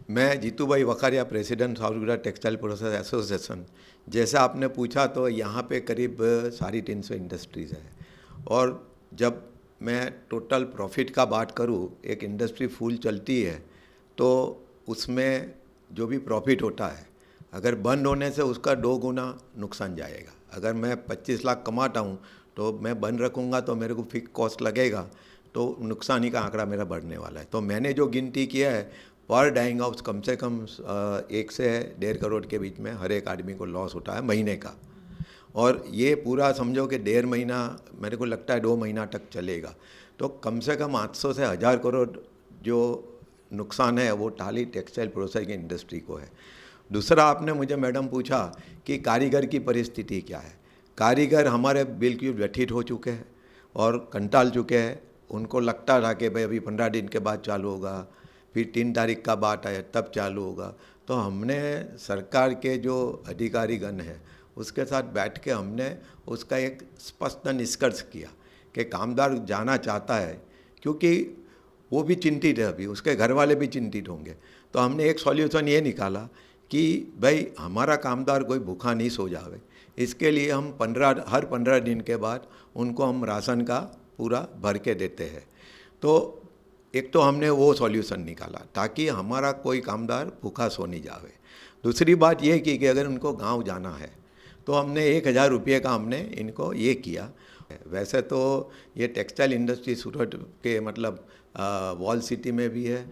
मैं जीतू भाई Vakharia, president south Gujarat textile process association. जैसे आपने पूछा तो यहाँ पे करीब 350 इंडस्ट्रीज़ है। और जब मैं टोटल प्रॉफिट का बात करूँ, एक इंडस्ट्री फुल चलती है तो उसमें जो भी प्रॉफिट होता है, अगर बंद होने से उसका 2 गुना नुकसान जाएगा। अगर मैं 25 लाख कमाता हूँ तो मैं बंद रखूँगा तो मेरे को फिक्स कॉस्ट लगेगा, तो नुकसान ही का आंकड़ा मेरा बढ़ने वाला है। तो मैंने जो गिनती किया है, पर डाइंग हाउस कम से कम 1 से 1.5 करोड़ के बीच में हर एक आदमी को लॉस होता है महीने का। और ये पूरा समझो कि 1.5 महीना, मेरे को लगता है 2 महीना तक चलेगा। तो कम से कम 800 से 1000 करोड़ जो नुकसान है वो टाली टेक्सटाइल प्रोसेसिंग इंडस्ट्री को है। दूसरा, आपने मुझे मैडम पूछा कि कारीगर की परिस्थिति क्या है। कारीगर हमारे बिल्कुल व्यथित हो चुके हैं और कंटाल चुके हैं। उनको लगता था कि भाई अभी 15 दिन के बाद चालू होगा, फिर 3 तारीख का बात आया तब चालू होगा। तो हमने सरकार के जो अधिकारीगण हैं उसके साथ बैठ के हमने उसका एक स्पष्ट निष्कर्ष किया कि कामदार जाना चाहता है, क्योंकि वो भी चिंतित है, अभी उसके घर वाले भी चिंतित होंगे। तो हमने एक सॉल्यूशन ये निकाला कि भाई हमारा कामदार कोई भूखा नहीं सो जावे, इसके लिए हम हर 15 दिन के बाद उनको हम राशन का पूरा भर के देते हैं। तो एक तो हमने वो सॉल्यूशन निकाला ताकि हमारा कोई कामदार भूखा सो नहीं जावे। दूसरी बात ये की कि अगर उनको गांव जाना है तो हमने 1000 रुपये का हमने इनको ये किया। वैसे तो ये टेक्सटाइल इंडस्ट्री सूरत के मतलब वॉल सिटी में भी है,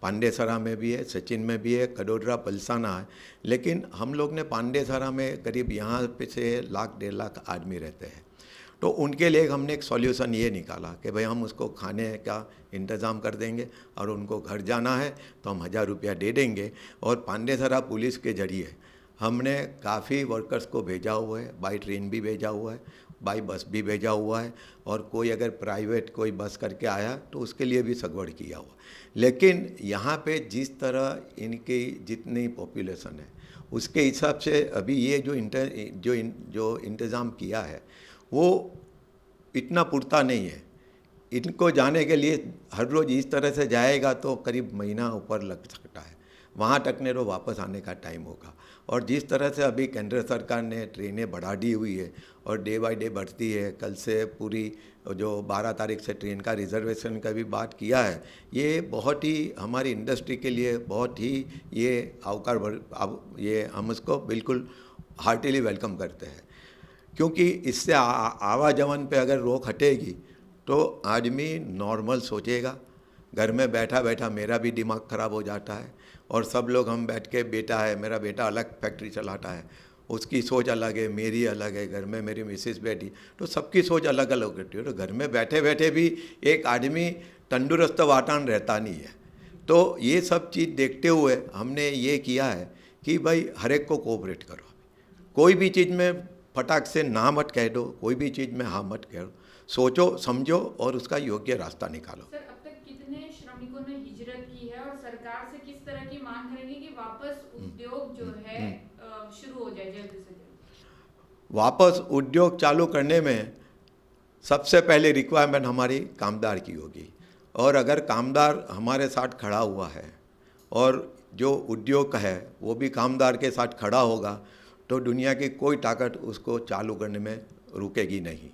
पांडेसरा में भी है, सचिन में भी है, कडोदरा पलसाना है। लेकिन हम लोग ने पांडेसरा में करीब यहाँ पे से 1.5 लाख आदमी रहते हैं। तो उनके लिए हमने एक सॉल्यूशन ये निकाला कि भाई हम उसको खाने का इंतज़ाम कर देंगे और उनको घर जाना है तो हम 1000 रुपया दे देंगे। और पांडेसरा पुलिस के जरिए हमने काफ़ी वर्कर्स को भेजा हुआ है, बाई ट्रेन भी भेजा हुआ है, बाई बस भी भेजा हुआ है, और कोई अगर प्राइवेट कोई बस करके आया तो उसके लिए भी सगवड़ किया हुआ। लेकिन यहाँ पे जिस तरह इनकी जितनी पॉपुलेशन है उसके हिसाब से अभी ये जो इंतज़ाम किया है वो इतना पुरता नहीं है। इनको जाने के लिए हर रोज़ इस तरह से जाएगा तो करीब महीना ऊपर लग सकता है, वहाँ तक ने तो वापस आने का टाइम होगा। और जिस तरह से अभी केंद्र सरकार ने ट्रेनें बढ़ा दी हुई है और डे बाय डे बढ़ती है, कल से पूरी जो 12 तारीख से ट्रेन का रिजर्वेशन का भी बात किया है, ये बहुत ही हमारी इंडस्ट्री के लिए बहुत ही ये ये हम उसको बिल्कुल हार्टिली वेलकम करते हैं। क्योंकि इससे आवागमन पे अगर रोक हटेगी तो आदमी नॉर्मल सोचेगा। घर में बैठा बैठा मेरा भी दिमाग ख़राब हो जाता है, और सब लोग हम बैठ के, बेटा है मेरा, बेटा अलग फैक्ट्री चलाता है, उसकी सोच अलग है, मेरी अलग है, घर में मेरी मिसेस बैठी, तो सबकी सोच अलग अलग होती है। तो घर में बैठे बैठे भी एक आदमी तंदुरुस्त वातावरण रहता नहीं है। तो ये सब चीज़ देखते हुए हमने ये किया है कि भाई हर एक को कोऑपरेट करो। कोई भी चीज़ में फटाक से ना मत कह दो, कोई भी चीज़ में हाँ मत कहो, सोचो समझो और उसका योग्य रास्ता निकालो। सर, अब तक कितने श्रमिकों ने हिजरत की है और सरकार से किस तरह की मांग करेंगे कि वापस उद्योग जो है शुरू हो जाए जल्द से जल्द? वापस उद्योग चालू करने में सबसे पहले रिक्वायरमेंट हमारी कामदार की होगी। और अगर कामदार हमारे साथ खड़ा हुआ है और जो उद्योग है वो भी कामदार के साथ खड़ा होगा तो दुनिया की कोई ताकत उसको चालू करने में रुकेगी नहीं।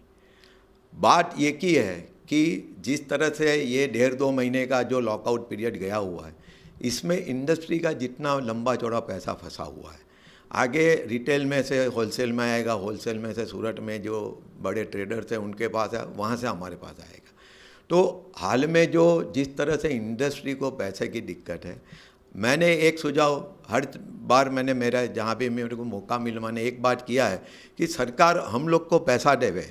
बात ये की है कि जिस तरह से ये 1.5-2 महीने का जो लॉकआउट पीरियड गया हुआ है, इसमें इंडस्ट्री का जितना लंबा चौड़ा पैसा फंसा हुआ है, आगे रिटेल में से होलसेल में आएगा, होलसेल में से सूरत में जो बड़े ट्रेडर्स हैं उनके पास है, वहाँ से हमारे पास आएगा। तो हाल में जो जिस तरह से इंडस्ट्री को पैसे की दिक्कत है, मैंने एक सुझाव हर बार मैंने मेरा जहाँ भी मेरे को मौका मिला मैंने एक बात किया है कि सरकार हम लोग को पैसा देवे,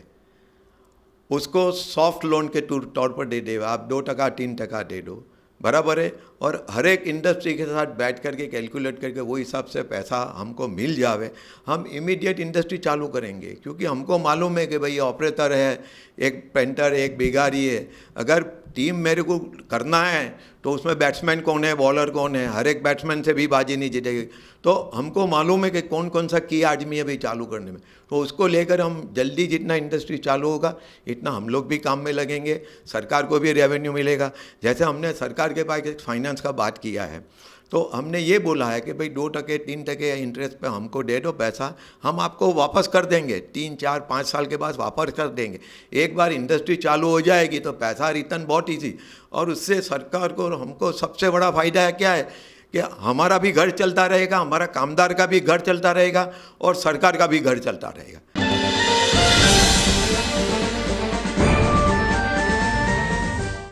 उसको सॉफ्ट लोन के तौर पर दे देवे। आप 2% 3% दे दो, बराबर है। और हर एक इंडस्ट्री के साथ बैठ करके कैलकुलेट करके वो हिसाब से पैसा हमको मिल जावे, हम इमीडिएट इंडस्ट्री चालू करेंगे। क्योंकि हमको मालूम है कि भाई ऑपरेटर है, एक पेंटर, एक बिगारी है, अगर टीम मेरे को करना है तो उसमें बैट्समैन कौन है, बॉलर कौन है, हर एक बैट्समैन से भी बाजी नहीं जीतेगी। तो हमको मालूम है कि कौन कौन सा की आदमी है भाई चालू करने में, तो उसको लेकर हम जल्दी जितना इंडस्ट्री चालू होगा इतना हम लोग भी काम में लगेंगे, सरकार को भी रेवेन्यू मिलेगा। जैसे हमने सरकार के पास एक फाइनेंस का बात किया है, तो हमने ये बोला है कि भाई 2% 3% इंटरेस्ट पे हमको दे दो पैसा, हम आपको वापस कर देंगे 3 4 5 साल के बाद वापस कर देंगे। एक बार इंडस्ट्री चालू हो जाएगी तो पैसा रिटर्न बहुत ईजी, और उससे सरकार को हमको सबसे बड़ा फ़ायदा है क्या है कि हमारा भी घर चलता रहेगा, हमारा कामदार का भी घर चलता रहेगा और सरकार का भी घर चलता रहेगा।